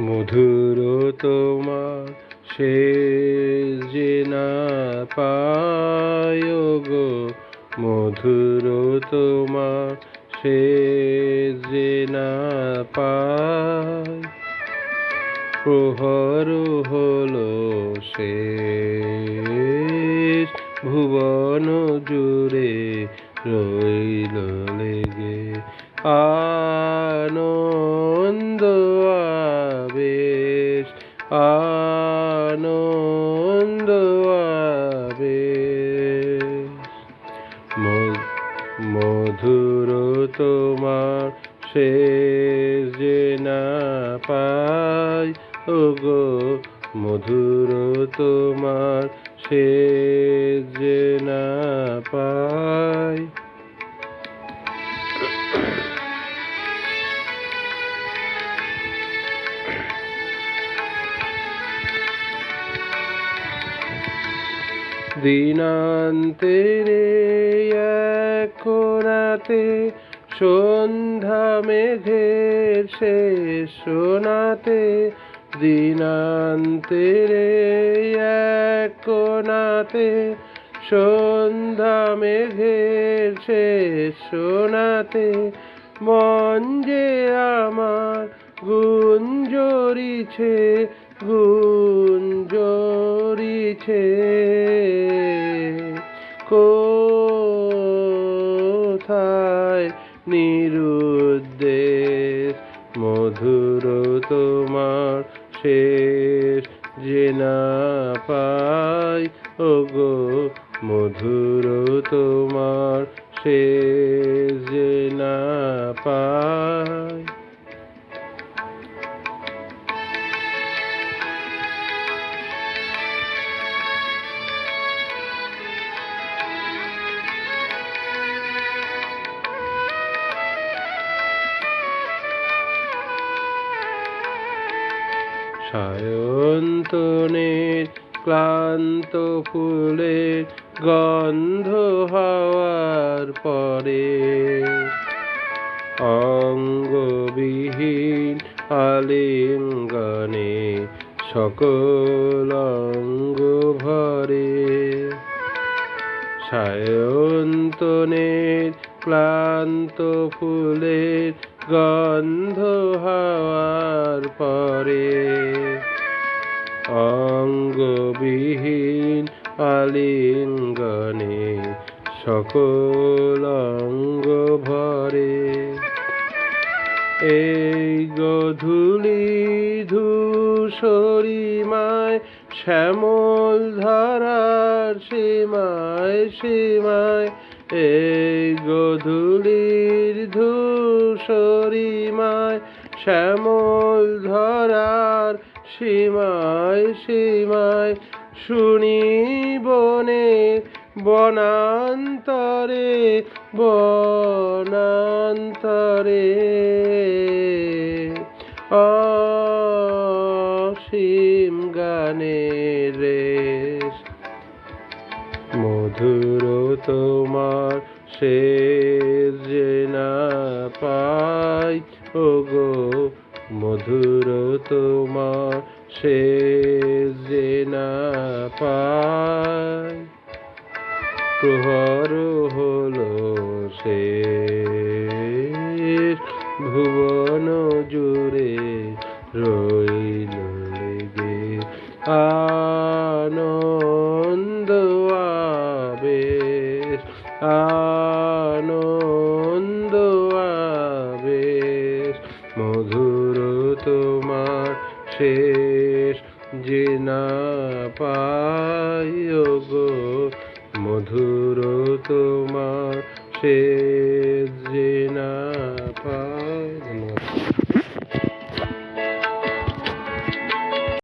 মধুর তোমার শেষ যে না পায় গো, মধুর তোমার শেষ যে না পায়। প্রহর হলো শেষ, ভুবন জুড়ে রইল লেগে আনন্দ আবেশ, আনন্দ আবেশ। মধুর তোমার শেষ যে না পাই ওগো, মধুর তোমার শেষ যে না পাই। দিনান্তের এক কোণাতে সন্ধ্যা মেঘের শেষ সোনাতে, দিনান্তের এক কোণাতে সন্ধ্যা মেঘের শেষ সোনাতে, মন যে আমার গুঞ্জরিছে, গুঞ্জরিছে কোথায় নিরুদ্দেশ। মধুর তোমার শেষ যে না পাই ওগো, মধুর তোমার শেষ যে না পাই। সায়ন্তনের ক্লান্ত ফুলের গন্ধ হওয়ার পরে, অঙ্গবিহীন আলিঙ্গনে সকল অঙ্গ ভরে। সায়ন্তনের ক্লান্ত ফুলের গন্ধ হওয়ার পরে, অঙ্গবিহীন আলিঙ্গনে সকল অঙ্গ ভরে। এই গধূলি ধূসরিমায় শ্যামল ধারার সীমায় সীমায়, এই গধূলির ধূসরিমায় শ্যামল ধরার সীমায় সীমায়, শুনি বনে বনান্তরে বনান্তরে অসীম গানের রেশ। মধুর তোমার শেষ যে না পাই ওগো, মধুর তোমার শেষ যে না পাই। প্রহর হলো শেষ, ভুবন জুড়ে রইল লেগে আনন্দ আবেশ, আনন্দ আবেশ। মধুর তোমার শেষ যে না পাই ওগো, মধুর তোমার শেষ যে